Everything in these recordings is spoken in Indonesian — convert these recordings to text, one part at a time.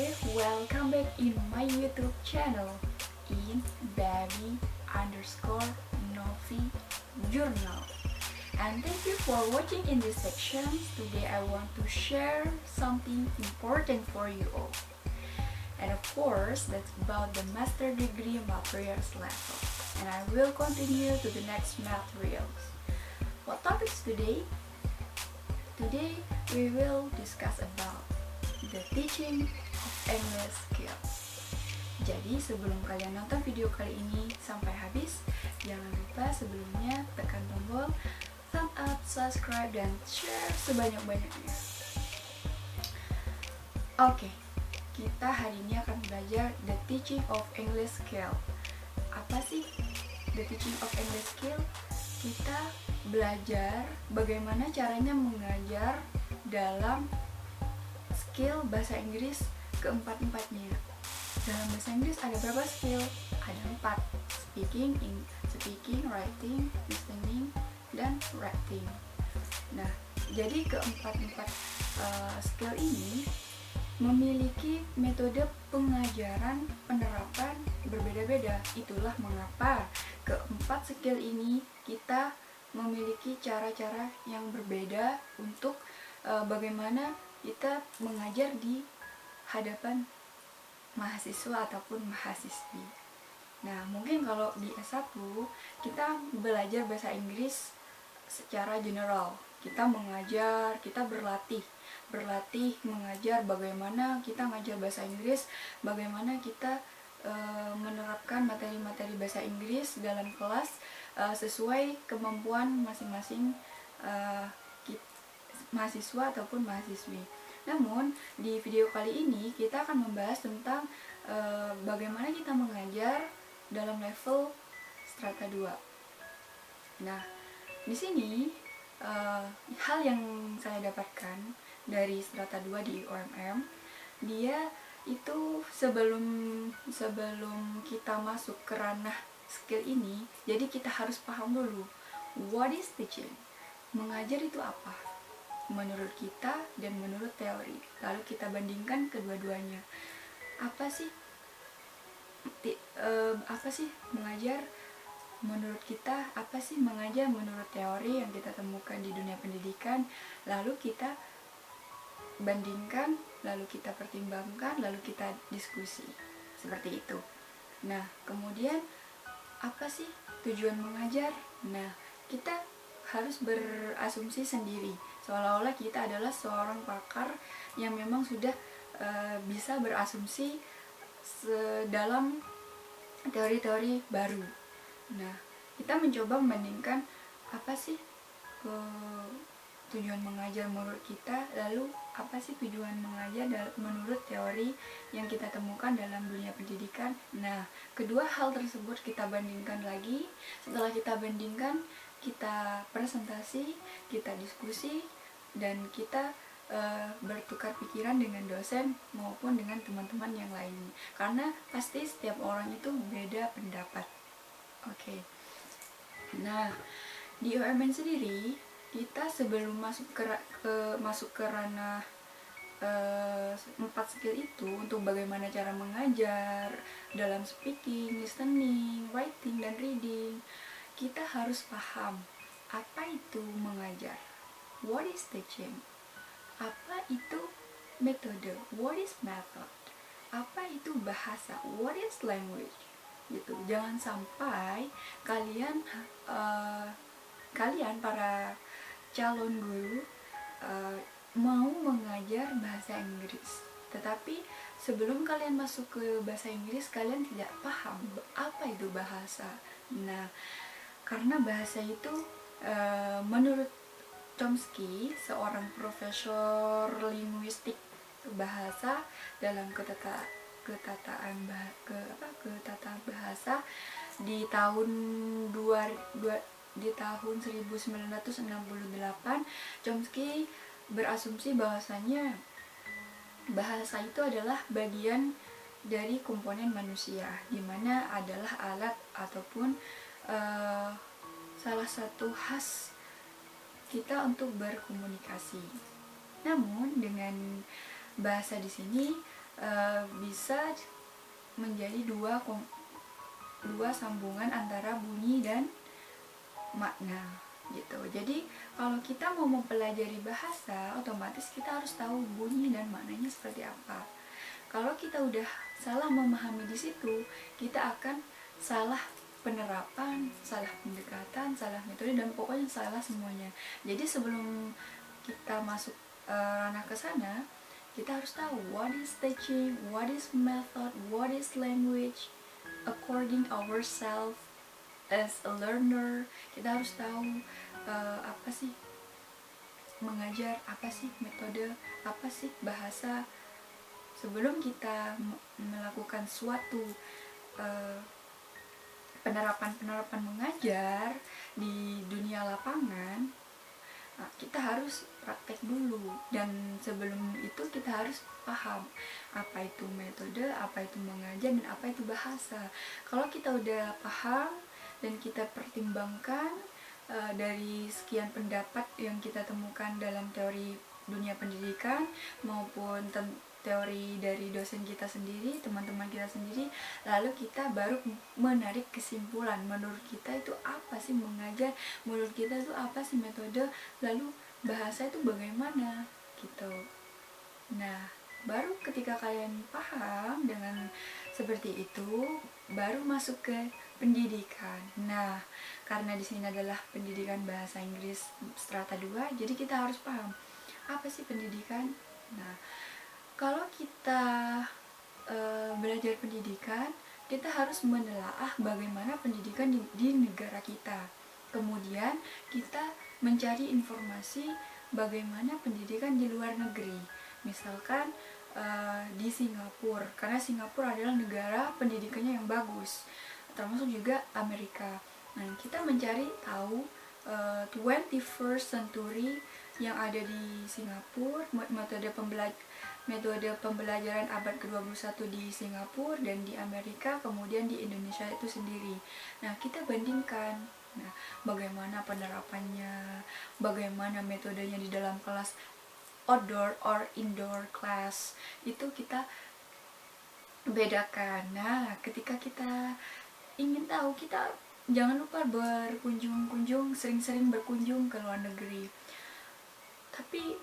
Welcome back in my YouTube channel in baby_novi journal. And thank you for watching in this section. Today I want to share something important for you all. And of course, that's about the master degree materials level. And I will continue to the next materials. What topics today? Today we will discuss about the teaching of English skills. Jadi sebelum kalian nonton video kali ini sampai habis, jangan lupa sebelumnya tekan tombol thumbs up, subscribe, dan share sebanyak-banyaknya. Oke, kita hari ini akan belajar the teaching of English skill. Apa sih the teaching of English skill? Kita belajar bagaimana caranya mengajar dalam skill bahasa Inggris keempat-empatnya. Dalam bahasa Inggris ada berapa skill? Ada 4. Speaking, writing, listening, dan writing. Nah, jadi keempat-empat skill ini memiliki metode pengajaran penerapan berbeda-beda. Itulah mengapa keempat skill ini kita memiliki cara-cara yang berbeda untuk bagaimana kita mengajar di hadapan mahasiswa ataupun mahasiswi. Nah, mungkin kalau di S1 kita belajar bahasa Inggris secara general. Kita mengajar, kita berlatih mengajar bagaimana kita mengajar bahasa Inggris, bagaimana kita menerapkan materi-materi bahasa Inggris dalam kelas sesuai kemampuan masing-masing mahasiswa ataupun mahasiswi. Namun di video kali ini kita akan membahas tentang bagaimana kita mengajar dalam level strata 2. Nah, di sini hal yang saya dapatkan dari strata 2 di OMM, dia itu sebelum kita masuk ke ranah skill ini, jadi kita harus paham dulu what is teaching. Mengajar itu apa menurut kita dan menurut teori. Lalu kita bandingkan kedua-duanya. Apa sih mengajar menurut kita, apa sih mengajar menurut teori yang kita temukan di dunia pendidikan. Lalu kita bandingkan, lalu kita pertimbangkan, lalu kita diskusi. Seperti itu. Nah, kemudian apa sih tujuan mengajar? Nah, kita harus berasumsi sendiri seolah-olah kita adalah seorang pakar yang memang sudah bisa berasumsi dalam teori-teori baru. Nah, kita mencoba membandingkan apa sih tujuan mengajar menurut kita, lalu apa sih tujuan mengajar menurut teori yang kita temukan dalam dunia pendidikan. Nah, kedua hal tersebut kita bandingkan lagi. Setelah kita bandingkan, kita presentasi, kita diskusi, dan kita bertukar pikiran dengan dosen maupun dengan teman-teman yang lain. Karena pasti setiap orang itu beda pendapat. Oke. Nah, di OMN sendiri, kita sebelum masuk ke ranah 4 skill itu, untuk bagaimana cara mengajar dalam speaking, listening, writing, dan reading, kita harus paham apa itu mengajar. What is teaching? Apa itu metode? What is method? Apa itu bahasa? What is language? Gitu. Jangan sampai kalian para calon guru mau mengajar bahasa Inggris, tetapi sebelum kalian masuk ke bahasa Inggris kalian tidak paham apa itu bahasa. Nah, karena bahasa itu menurut Chomsky, seorang profesor linguistik bahasa dalam ketata bahasa di tahun 1968, Chomsky berasumsi bahwasanya bahasa itu adalah bagian dari komponen manusia, di mana adalah alat ataupun salah satu khas kita untuk berkomunikasi. Namun dengan bahasa di sini bisa menjadi dua sambungan antara bunyi dan makna gitu. Jadi kalau kita mau mempelajari bahasa, otomatis kita harus tahu bunyi dan maknanya seperti apa. Kalau kita udah salah memahami di situ, kita akan salah penerapan, salah pendekatan, salah metode, dan pokoknya salah semuanya. Jadi sebelum kita masuk ranah ke sana, kita harus tahu what is teaching, what is method, what is language according ourselves as a learner. Kita harus tahu apa sih mengajar, apa sih metode, apa sih bahasa. Sebelum kita melakukan suatu penerapan mengajar di dunia lapangan, kita harus praktek dulu, dan sebelum itu kita harus paham apa itu metode, apa itu mengajar, dan apa itu bahasa. Kalau kita udah paham dan kita pertimbangkan dari sekian pendapat yang kita temukan dalam teori dunia pendidikan maupun teori dari dosen kita sendiri, teman-teman kita sendiri, lalu kita baru menarik kesimpulan, menurut kita itu apa sih mengajar, menurut kita itu apa sih metode, lalu bahasa itu bagaimana gitu. Nah, baru ketika kalian paham dengan seperti itu, baru masuk ke pendidikan. Nah, karena di sini adalah pendidikan bahasa Inggris strata 2, jadi kita harus paham apa sih pendidikan. Nah, kalau kita belajar pendidikan, kita harus menelaah bagaimana pendidikan di negara kita. Kemudian kita mencari informasi bagaimana pendidikan di luar negeri. Misalkan di Singapura, karena Singapura adalah negara pendidikannya yang bagus, termasuk juga Amerika. Nah, kita mencari tahu 21st century yang ada di Singapura, metode pembelajaran abad ke-21 di Singapura dan di Amerika, kemudian di Indonesia itu sendiri. Nah, kita bandingkan. Nah, bagaimana penerapannya, bagaimana metodenya di dalam kelas outdoor or indoor class, itu kita bedakan. Nah, ketika kita ingin tahu, kita jangan lupa sering-sering berkunjung ke luar negeri. Tapi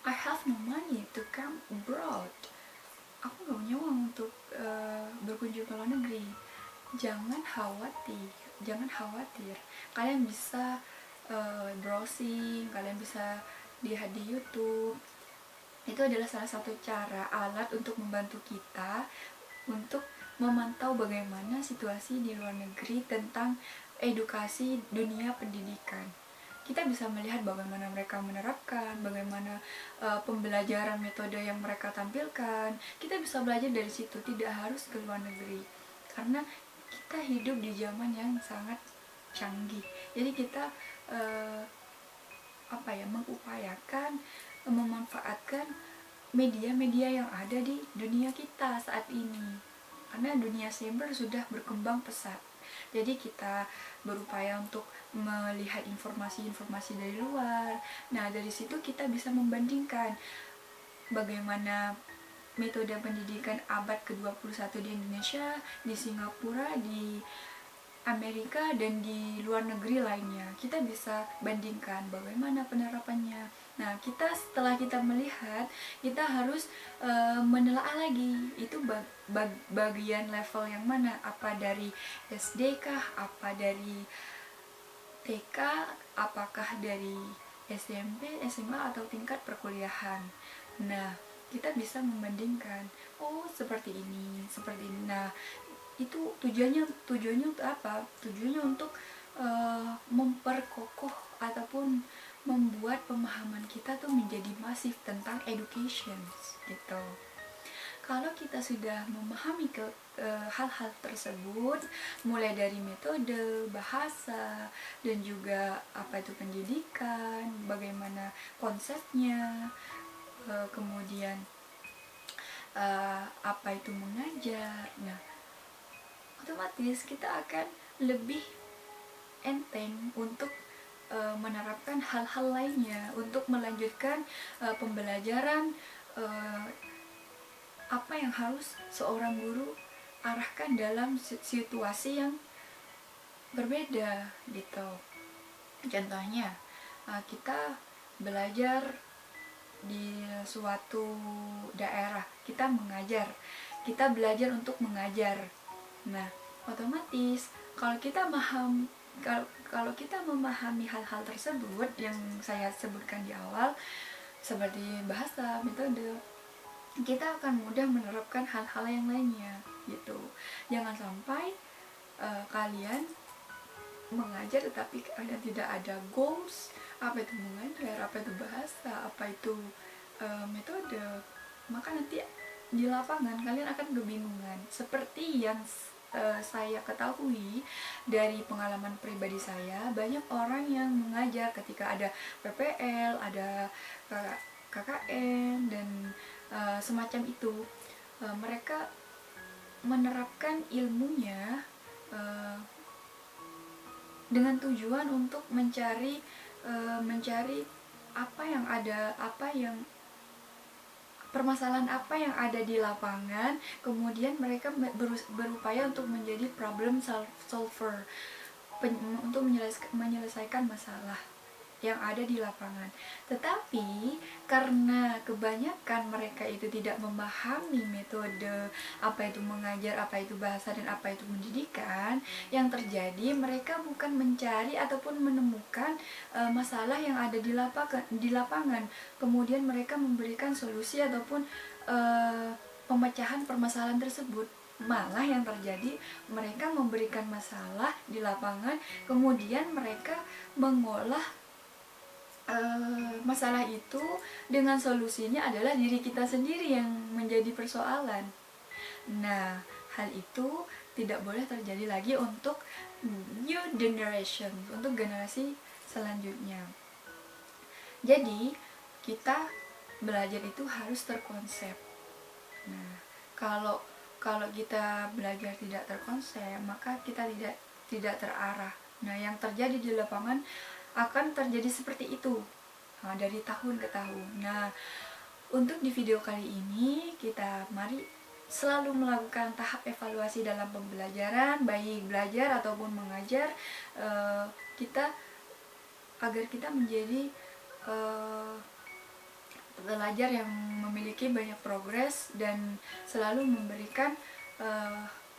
I have no money to come abroad. Aku gak punya uang untuk berkunjung ke luar negeri. Jangan khawatir. Kalian bisa browsing, kalian bisa lihat di YouTube. Itu adalah salah satu cara, alat untuk membantu kita untuk memantau bagaimana situasi di luar negeri tentang edukasi dunia pendidikan. Kita bisa melihat bagaimana mereka menerapkan, bagaimana pembelajaran metode yang mereka tampilkan. Kita bisa belajar dari situ, tidak harus ke luar negeri. Karena kita hidup di zaman yang sangat canggih. Jadi kita mengupayakan memanfaatkan media-media yang ada di dunia kita saat ini. Karena dunia cyber sudah berkembang pesat. Jadi kita berupaya untuk melihat informasi-informasi dari luar. Nah, dari situ kita bisa membandingkan bagaimana metode pendidikan abad ke-21 di Indonesia, di Singapura, di Amerika, dan di luar negeri lainnya. Kita bisa bandingkan bagaimana penerapannya. Nah, setelah kita melihat, kita harus menelaah lagi itu bagian level yang mana, apa dari SD kah, apa dari TK, apakah dari SMP, SMA, atau tingkat perkuliahan. Nah, kita bisa membandingkan, oh seperti ini. Nah, itu tujuannya untuk apa? Tujuannya untuk memperkokoh ataupun membuat pemahaman kita tuh menjadi masif tentang education gitu. Kalau kita sudah memahami hal-hal tersebut, mulai dari metode, bahasa, dan juga apa itu pendidikan, bagaimana konsepnya, kemudian apa itu mengajar. Nah, otomatis kita akan lebih enteng untuk menerapkan hal-hal lainnya, untuk melanjutkan pembelajaran apa yang harus seorang guru arahkan dalam situasi yang berbeda gitu. Contohnya, kita belajar di suatu daerah, kita belajar untuk mengajar. Nah, otomatis kalau kita memahami hal-hal tersebut yang saya sebutkan di awal, seperti bahasa, metode, kita akan mudah menerapkan hal-hal yang lainnya gitu. Jangan sampai kalian mengajar tetapi kalian tidak ada goals, apa itu mengajar, apa itu bahasa, apa itu metode, maka nanti di lapangan kalian akan kebingungan. Seperti yang saya ketahui dari pengalaman pribadi saya, banyak orang yang mengajar ketika ada PPL, ada KKN dan semacam itu, mereka menerapkan ilmunya dengan tujuan untuk mencari permasalahan apa yang ada di lapangan, kemudian mereka berupaya untuk menjadi problem solver, untuk menyelesaikan masalah yang ada di lapangan. Tetapi karena kebanyakan mereka itu tidak memahami metode, apa itu mengajar, apa itu bahasa, dan apa itu pendidikan, yang terjadi mereka bukan mencari ataupun menemukan masalah yang ada di lapangan, kemudian mereka memberikan solusi ataupun pemecahan permasalahan tersebut. Malah yang terjadi, mereka memberikan masalah di lapangan, kemudian mereka mengolah masalah itu dengan solusinya adalah diri kita sendiri yang menjadi persoalan. Nah, hal itu tidak boleh terjadi lagi untuk new generation, untuk generasi selanjutnya. Jadi, kita belajar itu harus terkonsep. Nah, kalau kita belajar tidak terkonsep, maka kita tidak terarah. Nah, yang terjadi di lapangan akan terjadi seperti itu dari tahun ke tahun. Nah, untuk di video kali ini mari selalu melakukan tahap evaluasi dalam pembelajaran, baik belajar ataupun mengajar, agar kita menjadi pelajar yang memiliki banyak progres dan selalu memberikan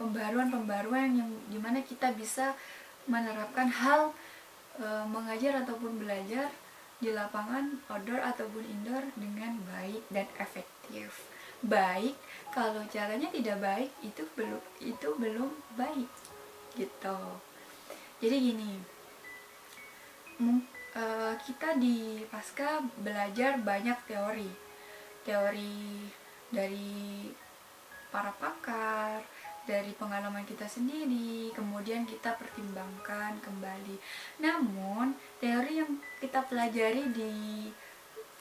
pembaruan yang dimana kita bisa menerapkan hal mengajar ataupun belajar di lapangan, outdoor ataupun indoor, dengan baik dan efektif. Baik kalau caranya tidak baik, itu belum baik gitu. Jadi gini, kita di Pasca belajar banyak teori dari para pakar, dari pengalaman kita sendiri, kemudian kita pertimbangkan kembali. Namun, teori yang kita pelajari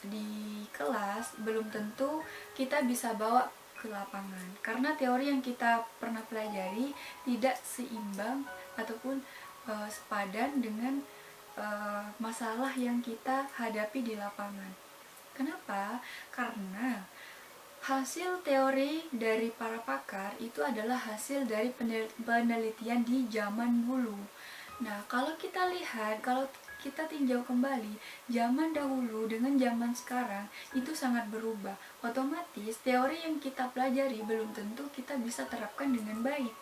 di kelas belum tentu kita bisa bawa ke lapangan, karena teori yang kita pernah pelajari tidak seimbang ataupun sepadan dengan masalah yang kita hadapi di lapangan. Kenapa? Karena hasil teori dari para pakar itu adalah hasil dari penelitian di zaman dulu. Nah, kalau kita tinjau kembali, zaman dahulu dengan zaman sekarang itu sangat berubah. Otomatis teori yang kita pelajari belum tentu kita bisa terapkan dengan baik.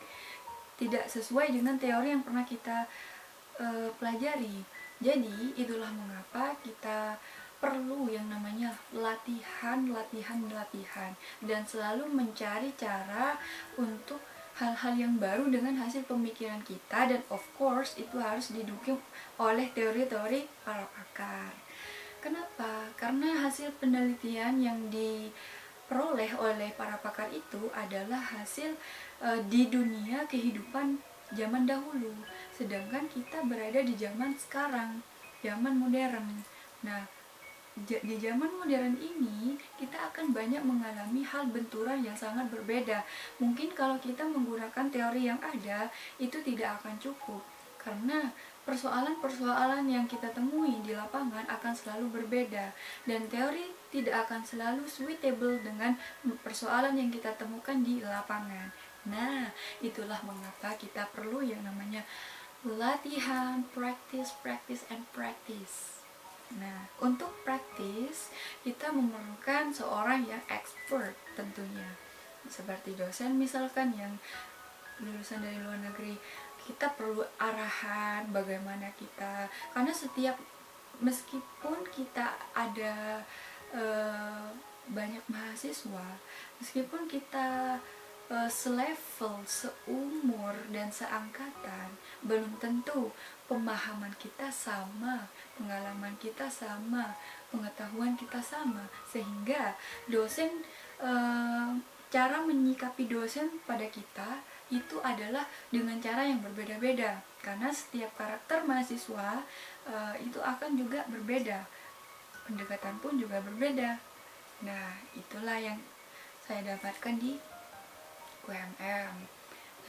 Tidak sesuai dengan teori yang pernah kita pelajari. Jadi, itulah mengapa kita perlu yang namanya latihan dan selalu mencari cara untuk hal-hal yang baru dengan hasil pemikiran kita, dan of course itu harus didukung oleh teori-teori para pakar. Kenapa? Karena hasil penelitian yang diperoleh oleh para pakar itu adalah hasil di dunia kehidupan zaman dahulu, sedangkan kita berada di zaman sekarang, zaman modern. Nah, di zaman modern ini kita akan banyak mengalami hal benturan yang sangat berbeda. Mungkin kalau kita menggunakan teori yang ada itu tidak akan cukup, karena persoalan-persoalan yang kita temui di lapangan akan selalu berbeda, dan teori tidak akan selalu suitable dengan persoalan yang kita temukan di lapangan. Nah, itulah mengapa kita perlu yang namanya latihan, practice, and practice. Nah, untuk praktis, kita memerlukan seorang yang expert tentunya. Seperti dosen misalkan yang lulusan dari luar negeri, kita perlu arahan bagaimana kita, karena meskipun kita ada banyak mahasiswa, meskipun kita selevel, seumur, dan seangkatan, belum tentu pemahaman kita sama, pengalaman kita sama, pengetahuan kita sama, sehingga dosen cara menyikapi dosen pada kita itu adalah dengan cara yang berbeda-beda, karena setiap karakter mahasiswa itu akan juga berbeda, pendekatan pun juga berbeda. Nah, itulah yang saya dapatkan di UMM.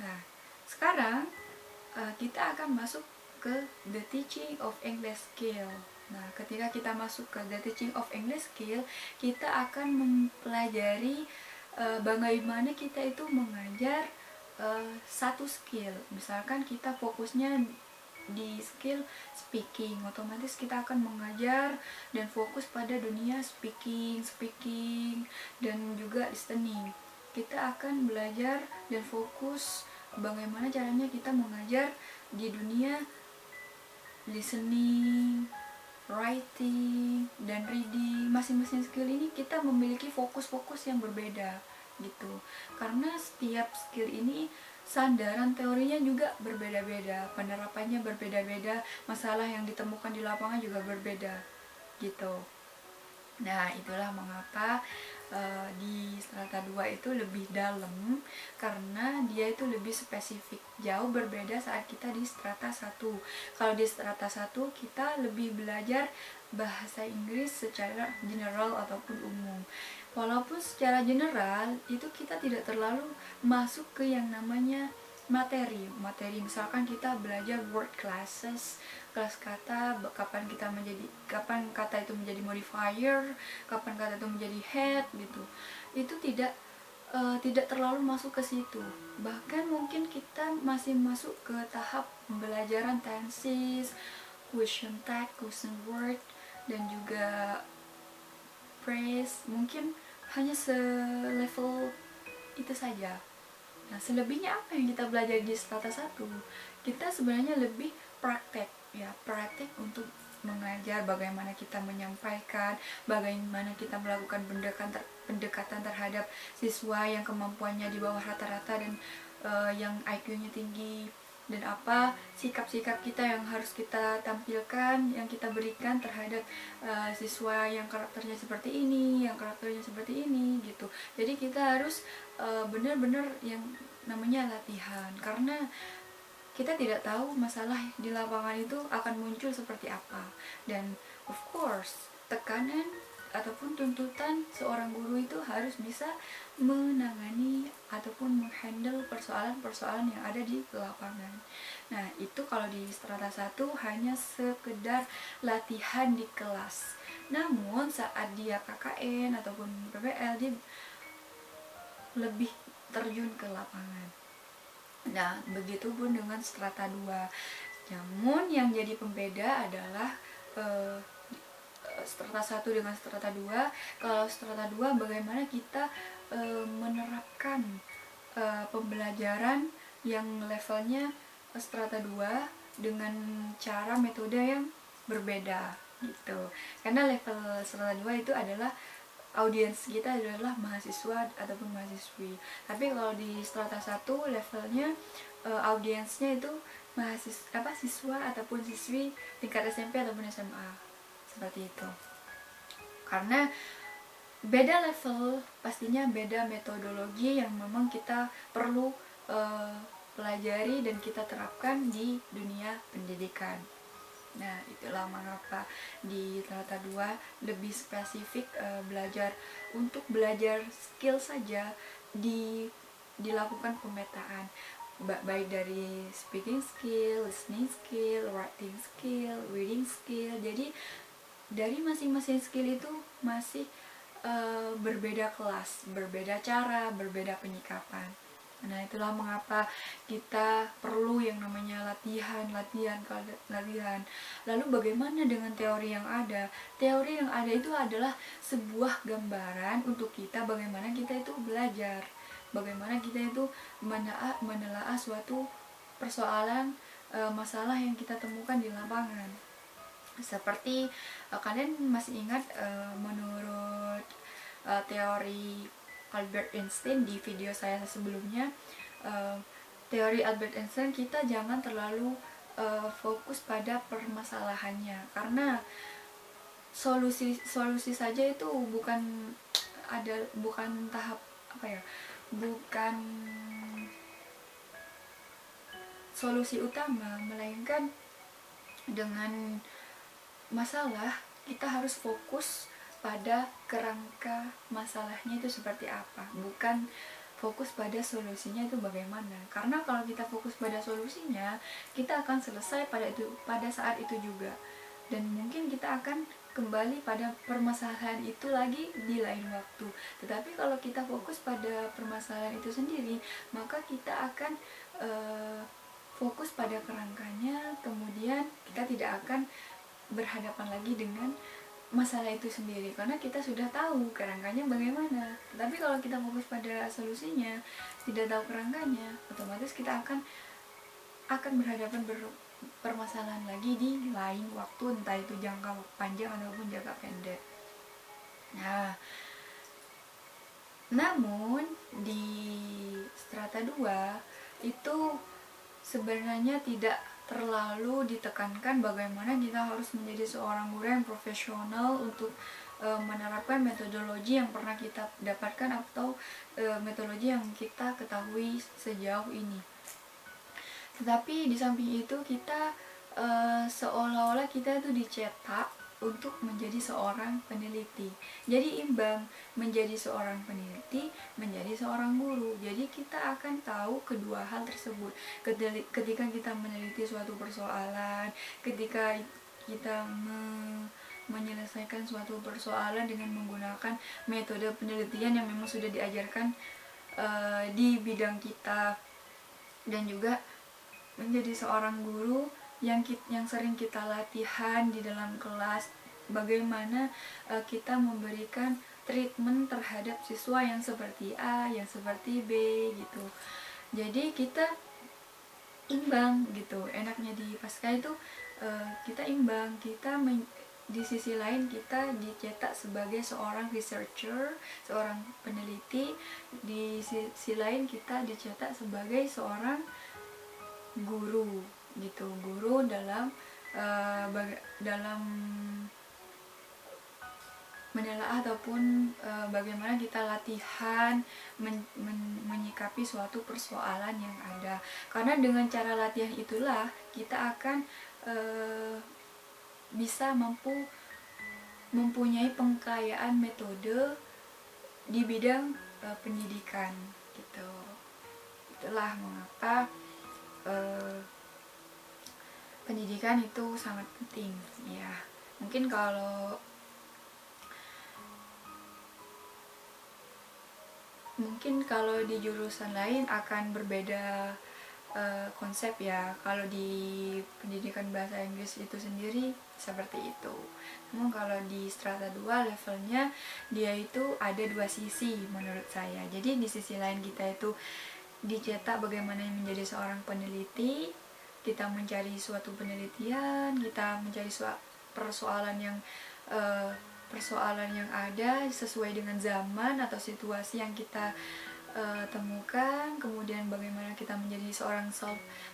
Nah, sekarang kita akan masuk ke the teaching of English skill. Nah, ketika kita masuk ke the teaching of English skill, kita akan mempelajari bagaimana kita itu mengajar satu skill. Misalkan kita fokusnya di skill speaking, otomatis kita akan mengajar dan fokus pada dunia speaking dan juga listening. Kita akan belajar dan fokus bagaimana caranya kita mengajar di dunia listening, writing, dan reading. Masing-masing skill ini kita memiliki fokus-fokus yang berbeda gitu, karena setiap skill ini sandaran teorinya juga berbeda-beda, penerapannya berbeda-beda, masalah yang ditemukan di lapangan juga berbeda gitu. Nah, itulah mengapa di strata 2 itu lebih dalam, karena dia itu lebih spesifik, jauh berbeda saat kita di strata 1. Kalau di strata 1 kita lebih belajar bahasa Inggris secara general ataupun umum. Walaupun secara general itu kita tidak terlalu masuk ke yang namanya materi, misalkan kita belajar word classes, kelas kata, kapan kata itu menjadi modifier, kapan kata itu menjadi head gitu. Itu tidak terlalu masuk ke situ. Bahkan mungkin kita masih masuk ke tahap pembelajaran tenses, question tag, question word, dan juga phrase. Mungkin hanya selevel itu saja. Nah, selebihnya apa yang kita belajar di strata 1? Kita sebenarnya lebih praktek untuk mengajar, bagaimana kita menyampaikan, bagaimana kita melakukan pendekatan terhadap siswa yang kemampuannya di bawah rata-rata dan yang IQ-nya tinggi, dan apa sikap-sikap kita yang harus kita tampilkan, yang kita berikan terhadap siswa yang karakternya seperti ini, yang karakternya seperti ini gitu. Jadi kita harus benar-benar yang namanya latihan, karena kita tidak tahu masalah di lapangan itu akan muncul seperti apa. Dan of course, tekanan ataupun tuntutan seorang guru itu harus bisa menangani ataupun menghandle persoalan-persoalan yang ada di lapangan. Nah, itu kalau di strata 1 hanya sekedar latihan di kelas. Namun saat dia KKN ataupun PPL, dia lebih terjun ke lapangan. Nah, begitupun dengan strata 2. Namun yang jadi pembeda adalah strata 1 dengan strata 2. Kalau strata 2 bagaimana kita menerapkan pembelajaran yang levelnya strata 2 dengan cara metode yang berbeda gitu. Karena level strata 2 itu adalah audiens kita adalah mahasiswa ataupun mahasiswi. Tapi kalau di strata 1 levelnya audiensnya itu siswa ataupun siswi tingkat SMP ataupun SMA. Seperti itu. Karena beda level, pastinya beda metodologi yang memang kita perlu pelajari dan kita terapkan di dunia pendidikan. Nah, itulah mengapa di strata 2 lebih spesifik untuk belajar skill saja dilakukan pemetaan, baik dari speaking skill, listening skill, writing skill, reading skill. Jadi dari masing-masing skill itu masih berbeda kelas, berbeda cara, berbeda penyikapan. Nah, itulah mengapa kita perlu yang namanya latihan. Lalu bagaimana dengan teori yang ada? Teori yang ada itu adalah sebuah gambaran untuk kita bagaimana kita itu belajar, bagaimana kita itu menelaah suatu persoalan, masalah yang kita temukan di lapangan. Seperti kalian masih ingat menurut teori Albert Einstein di video saya sebelumnya, teori Albert Einstein, kita jangan terlalu fokus pada permasalahannya, karena solusi saja itu bukan tahap bukan solusi utama, melainkan dengan masalah kita harus fokus pada kerangka masalahnya itu seperti apa, bukan fokus pada solusinya itu bagaimana. Karena kalau kita fokus pada solusinya, kita akan selesai pada saat itu juga, dan mungkin kita akan kembali pada permasalahan itu lagi di lain waktu. Tetapi kalau kita fokus pada permasalahan itu sendiri, maka kita akan fokus pada kerangkanya, kemudian kita tidak akan berhadapan lagi dengan masalah itu sendiri, karena kita sudah tahu kerangkanya bagaimana. Tapi kalau kita fokus pada solusinya, tidak tahu kerangkanya, otomatis kita akan berhadapan permasalahan lagi di lain waktu, entah itu jangka panjang ataupun jangka pendek. Nah, namun di strata 2 itu sebenarnya tidak terlalu ditekankan bagaimana kita harus menjadi seorang guru yang profesional untuk menerapkan metodologi yang pernah kita dapatkan atau metodologi yang kita ketahui sejauh ini. Tetapi di samping itu kita seolah-olah kita itu dicetak untuk menjadi seorang peneliti. Jadi imbang, menjadi seorang peneliti, menjadi seorang guru. Jadi kita akan tahu kedua hal tersebut. Ketika kita meneliti suatu persoalan, ketika kita menyelesaikan suatu persoalan dengan menggunakan metode penelitian yang memang sudah diajarkan di bidang kita, dan juga menjadi seorang guru yang sering kita latihan di dalam kelas, bagaimana kita memberikan treatment terhadap siswa yang seperti A, yang seperti B gitu. Jadi kita imbang gitu. Enaknya di Pasca itu kita imbang, di sisi lain kita dicetak sebagai seorang researcher, seorang peneliti, di sisi lain kita dicetak sebagai seorang guru gitu, guru dalam menelaah ataupun bagaimana kita latihan menyikapi suatu persoalan yang ada. Karena dengan cara latihan itulah kita akan bisa mempunyai pengkayaan metode di bidang pendidikan gitu. Itulah mengapa pendidikan itu sangat penting ya. Mungkin kalau di jurusan lain akan berbeda konsep ya. Kalau di pendidikan bahasa Inggris itu sendiri seperti itu. Namun kalau di strata 2 levelnya dia itu ada dua sisi menurut saya. Jadi di sisi lain kita itu dicetak bagaimana menjadi seorang peneliti, kita mencari suatu penelitian, kita mencari persoalan yang ada sesuai dengan zaman atau situasi yang kita temukan. Kemudian bagaimana kita menjadi seorang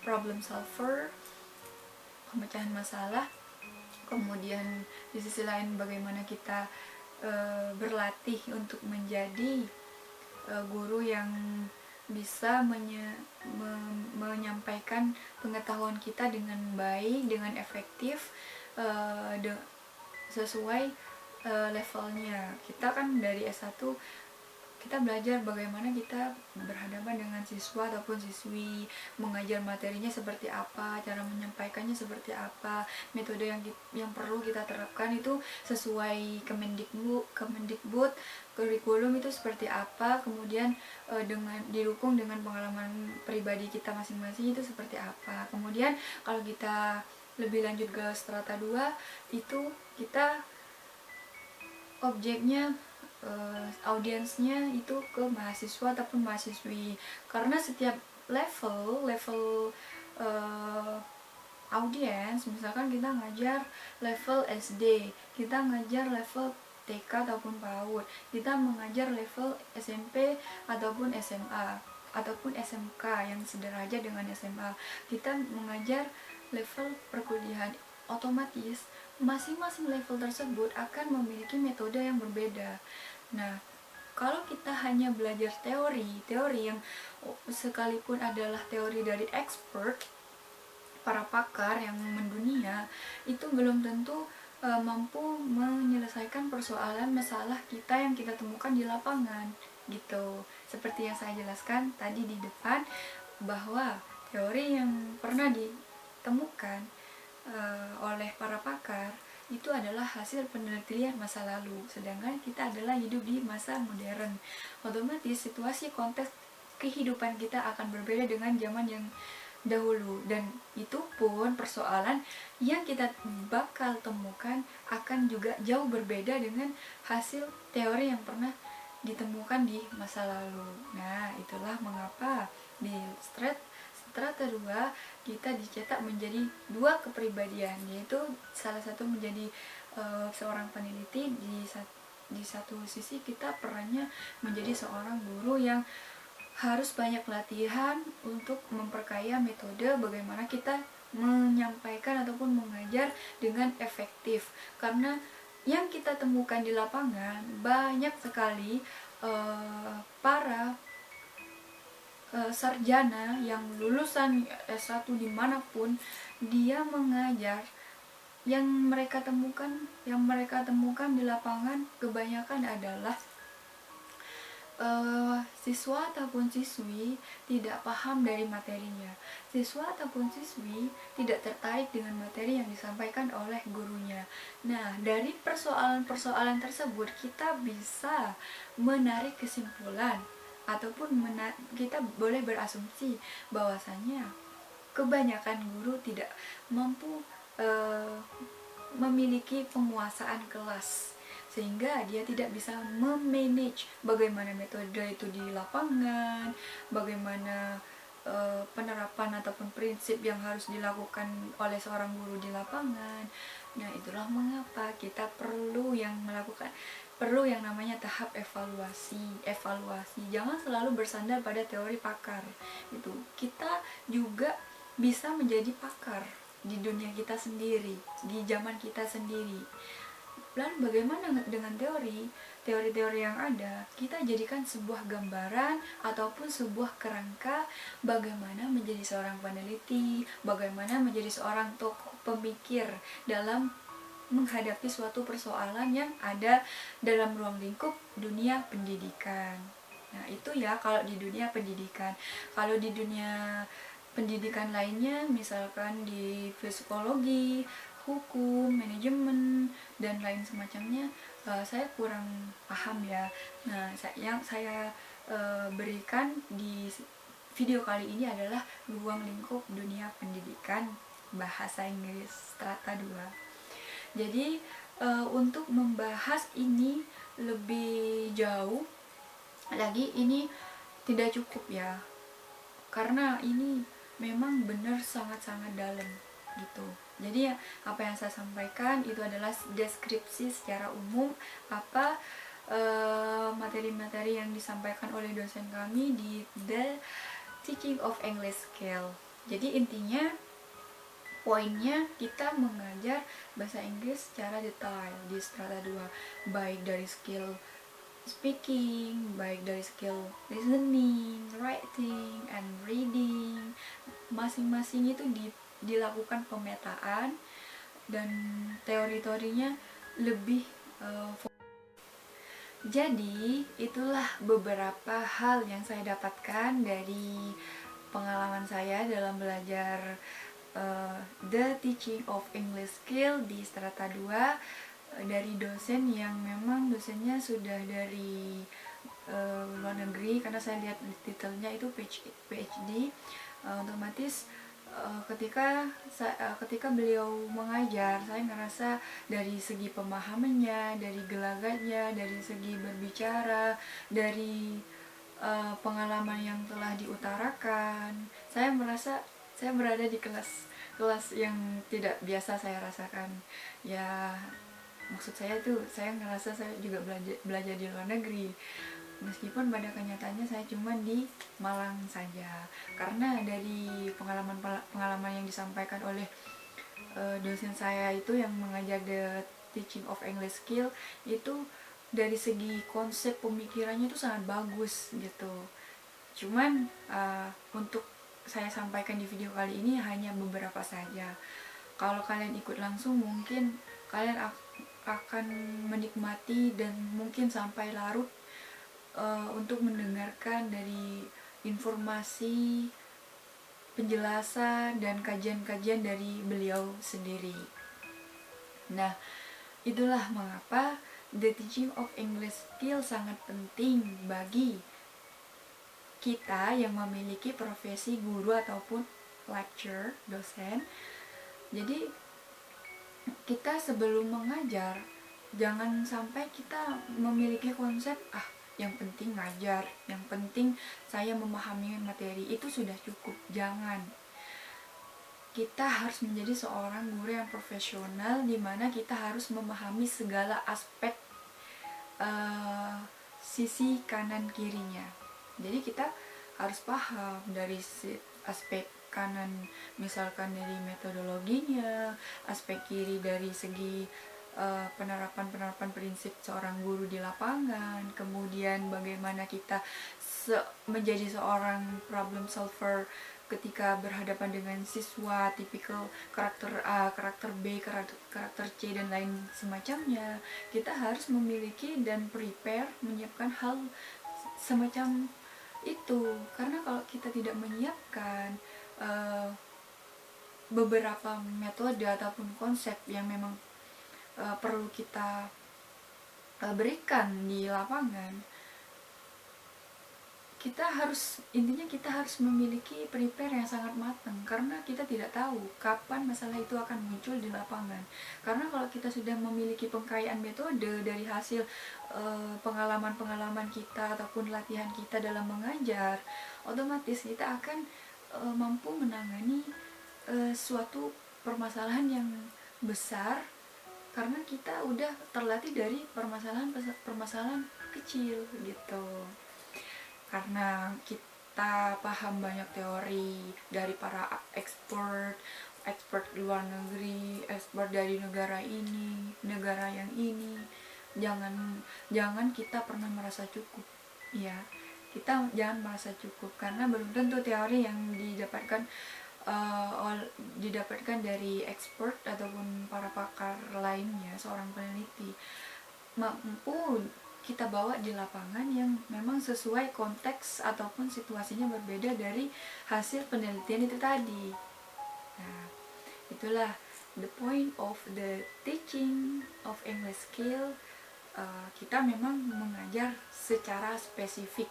problem solver, pemecahan masalah. Kemudian di sisi lain bagaimana kita berlatih untuk menjadi guru yang bisa menyampaikan pengetahuan kita dengan baik, dengan efektif, sesuai levelnya. Kita kan dari S1 kita belajar bagaimana kita berhadapan dengan siswa ataupun siswi, mengajar materinya seperti apa, cara menyampaikannya seperti apa, metode yang perlu kita terapkan itu sesuai Kemendikbud, kurikulum itu seperti apa, kemudian dengan didukung dengan pengalaman pribadi kita masing-masing itu seperti apa. Kemudian kalau kita lebih lanjut ke strata 2 itu kita objeknya audiensnya itu ke mahasiswa ataupun mahasiswi, karena setiap level audiens, misalkan kita ngajar level SD, kita ngajar level TK ataupun PAUD, kita mengajar level SMP ataupun SMA ataupun SMK yang sederajat dengan SMA, kita mengajar level perkuliahan, otomatis masing-masing level tersebut akan memiliki metode yang berbeda. Nah, kalau kita hanya belajar teori yang sekalipun adalah teori dari expert, para pakar yang mendunia, itu belum tentu mampu menyelesaikan persoalan masalah kita yang kita temukan di lapangan gitu. Seperti yang saya jelaskan tadi di depan, bahwa teori yang pernah ditemukan oleh para pakar itu adalah hasil penelitian masa lalu, sedangkan kita adalah hidup di masa modern. Otomatis situasi konteks kehidupan kita akan berbeda dengan zaman yang dahulu, dan itu pun persoalan yang kita bakal temukan akan juga jauh berbeda dengan hasil teori yang pernah ditemukan di masa lalu. Nah, itulah mengapa di strata 2 kita dicetak menjadi 2 kepribadian, yaitu salah satu menjadi seorang peneliti, di satu sisi kita perannya menjadi seorang guru yang harus banyak latihan untuk memperkaya metode bagaimana kita menyampaikan ataupun mengajar dengan efektif, karena yang kita temukan di lapangan banyak sekali para sarjana yang lulusan S1 dimanapun dia mengajar, yang mereka temukan di lapangan kebanyakan adalah siswa ataupun siswi tidak paham dari materinya, siswa ataupun siswi tidak tertarik dengan materi yang disampaikan oleh gurunya. Nah, dari persoalan-persoalan tersebut kita bisa menarik kesimpulan ataupun kita boleh berasumsi bahwasanya kebanyakan guru tidak mampu memiliki penguasaan kelas, sehingga dia tidak bisa memanage bagaimana metode itu di lapangan, bagaimana penerapan ataupun prinsip yang harus dilakukan oleh seorang guru di lapangan. Nah, itulah mengapa kita perlu yang namanya tahap evaluasi. Jangan selalu bersandar pada teori pakar. Itu kita juga bisa menjadi pakar di dunia kita sendiri, di zaman kita sendiri. Lalu bagaimana dengan teori yang ada? Kita jadikan sebuah gambaran ataupun sebuah kerangka bagaimana menjadi seorang peneliti, bagaimana menjadi seorang tokoh pemikir dalam menghadapi suatu persoalan yang ada dalam ruang lingkup dunia pendidikan. Nah, itu ya kalau di dunia pendidikan. Kalau di dunia pendidikan lainnya, misalkan di psikologi, hukum, manajemen, dan lain semacamnya, saya kurang paham ya. Nah, yang saya berikan di video kali ini adalah ruang lingkup dunia pendidikan bahasa Inggris strata 2. Jadi untuk membahas ini lebih jauh lagi ini tidak cukup ya, karena ini memang benar sangat-sangat dalam gitu. Jadi apa yang saya sampaikan itu adalah deskripsi secara umum apa materi-materi yang disampaikan oleh dosen kami di The Teaching of English Scale. Jadi intinya, poinnya kita mengajar bahasa Inggris secara detail di strata 2, baik dari skill speaking, baik dari skill listening, writing, and reading. Masing-masing itu dilakukan pemetaan, dan teori-teorinya lebih Jadi itulah beberapa hal yang saya dapatkan dari pengalaman saya dalam belajar The Teaching of English Skill di Strata 2 dari dosen yang memang dosennya sudah dari luar negeri, karena saya lihat titelnya itu PhD. Otomatis ketika beliau mengajar, saya ngerasa dari segi pemahamannya, dari gelagatnya, dari segi berbicara, dari pengalaman yang telah diutarakan, saya merasa saya berada di kelas yang tidak biasa saya rasakan. Ya, maksud saya tuh, saya ngerasa saya juga belajar di luar negeri, meskipun pada kenyataannya saya cuma di Malang saja. Karena dari pengalaman yang disampaikan oleh dosen saya itu yang mengajar The Teaching of English Skill, itu dari segi konsep pemikirannya itu sangat bagus gitu. Cuman untuk saya sampaikan di video kali ini hanya beberapa saja. Kalau kalian ikut langsung, mungkin kalian akan menikmati dan mungkin sampai larut untuk mendengarkan dari informasi, penjelasan, dan kajian-kajian dari beliau sendiri. Nah, itulah mengapa The Teaching of English Skill sangat penting bagi kita yang memiliki profesi guru ataupun lecturer, dosen. Jadi kita sebelum mengajar, jangan sampai kita memiliki konsep yang penting ngajar, yang penting saya memahami materi itu sudah cukup. Jangan. Kita harus menjadi seorang guru yang profesional, di mana kita harus memahami segala aspek sisi kanan kirinya. Jadi kita harus paham dari aspek kanan, misalkan dari metodologinya, aspek kiri dari segi penerapan prinsip seorang guru di lapangan, kemudian bagaimana kita menjadi seorang problem solver ketika berhadapan dengan siswa tipikal karakter A, karakter B, karakter C, dan lain semacamnya. Kita harus memiliki dan prepare, menyiapkan hal semacam itu, karena kalau kita tidak menyiapkan beberapa metode ataupun konsep yang memang perlu kita berikan di lapangan, intinya kita harus memiliki prepare yang sangat matang, karena kita tidak tahu kapan masalah itu akan muncul di lapangan. Karena kalau kita sudah memiliki pengkayaan metode dari hasil pengalaman kita ataupun latihan kita dalam mengajar, otomatis kita akan mampu menangani suatu permasalahan yang besar, karena kita udah terlatih dari permasalahan kecil gitu. Karena kita paham banyak teori dari para expert luar negeri, expert dari negara ini, negara yang ini. Jangan kita pernah merasa cukup, ya. Kita jangan merasa cukup, karena belum tentu teori yang didapatkan dari expert ataupun para pakar lainnya, seorang peneliti, mampu kita bawa di lapangan yang memang sesuai konteks ataupun situasinya berbeda dari hasil penelitian itu tadi. Nah, itulah the point of the teaching of English skill. Kita memang mengajar secara spesifik.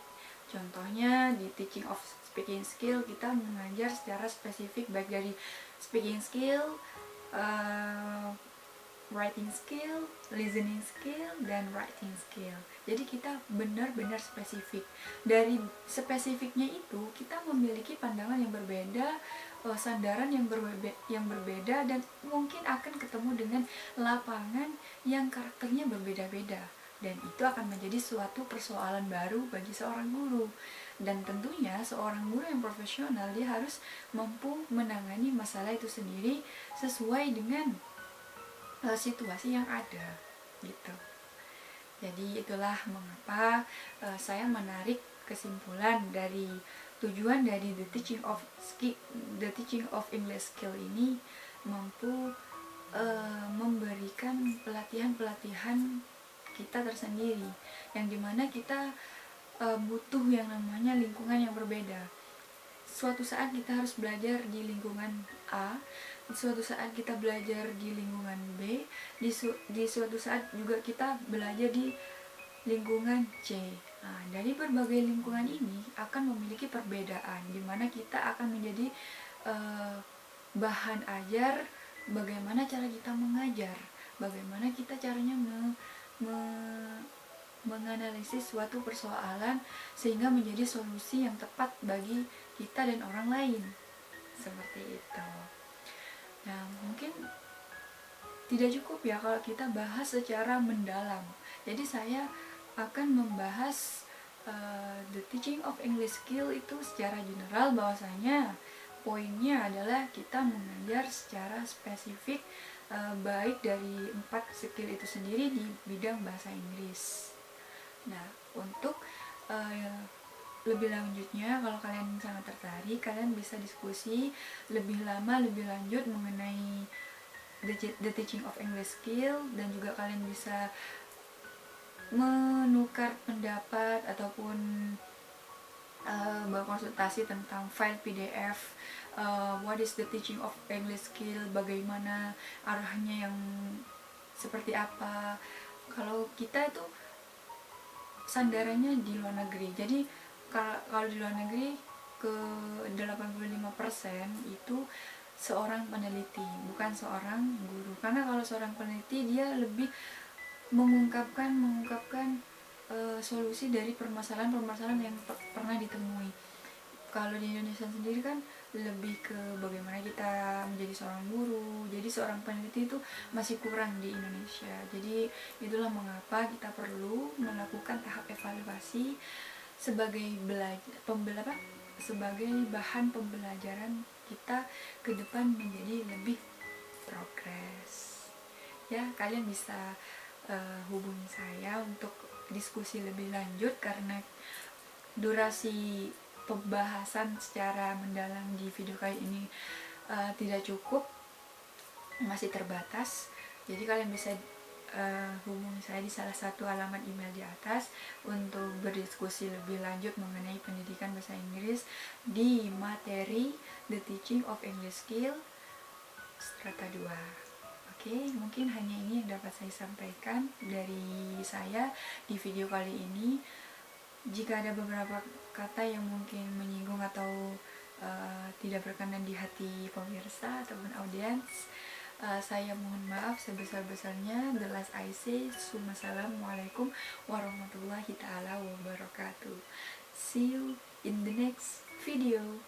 Contohnya di teaching of speaking skill, kita mengajar secara spesifik baik dari speaking skill, writing skill, listening skill, dan writing skill. Jadi kita benar-benar spesifik. Dari spesifiknya itu kita memiliki pandangan yang berbeda, sandaran yang berbeda, dan mungkin akan ketemu dengan lapangan yang karakternya berbeda-beda. Dan itu akan menjadi suatu persoalan baru bagi seorang guru. Dan tentunya seorang guru yang profesional, dia harus mampu menangani masalah itu sendiri sesuai dengan situasi yang ada gitu. Jadi itulah mengapa saya menarik kesimpulan dari tujuan dari the teaching of English skill ini mampu memberikan pelatihan kita tersendiri, yang dimana kita butuh yang namanya lingkungan yang berbeda. Suatu saat kita harus belajar di lingkungan A, suatu saat kita belajar di lingkungan B, di suatu saat juga kita belajar di lingkungan C. Nah, dari berbagai lingkungan ini akan memiliki perbedaan, di mana kita akan menjadi bahan ajar bagaimana cara kita mengajar, bagaimana kita caranya menganalisis suatu persoalan sehingga menjadi solusi yang tepat bagi kita dan orang lain, seperti itu. Nah, mungkin tidak cukup ya kalau kita bahas secara mendalam. Jadi saya akan membahas the teaching of English skill itu secara general, bahwasanya poinnya adalah kita mengajar secara spesifik, baik dari 4 skill itu sendiri di bidang bahasa Inggris. Nah, untuk lebih lanjutnya, kalau kalian sangat tertarik, kalian bisa diskusi lebih lama, lebih lanjut mengenai the teaching of English skill, dan juga kalian bisa menukar pendapat ataupun berkonsultasi tentang file PDF, what is the teaching of English skill, bagaimana arahnya, yang seperti apa. Kalau kita itu sandarannya di luar negeri, jadi kalau di luar negeri ke 85% itu seorang peneliti, bukan seorang guru. Karena kalau seorang peneliti dia lebih mengungkapkan solusi dari permasalahan-permasalahan yang pernah ditemui. Kalau di Indonesia sendiri kan lebih ke bagaimana kita menjadi seorang guru. Jadi seorang peneliti itu masih kurang di Indonesia. Jadi itulah mengapa kita perlu melakukan tahap evaluasi sebagai sebagai bahan pembelajaran kita ke depan menjadi lebih progres. Ya, kalian bisa hubungi saya untuk diskusi lebih lanjut, karena durasi pembahasan secara mendalam di video kali ini tidak cukup, masih terbatas. Jadi kalian bisa hubungi saya di salah satu alamat email di atas untuk berdiskusi lebih lanjut mengenai pendidikan bahasa Inggris di materi The Teaching of English Skill Strata 2. Oke, mungkin hanya ini yang dapat saya sampaikan dari saya di video kali ini. Jika ada beberapa kata yang mungkin menyinggung atau tidak berkenan di hati pemirsa ataupun audiens, saya mohon maaf sebesar-besarnya. The last I say, Assalamualaikum warahmatullahi taala wabarakatuh. See you in the next video.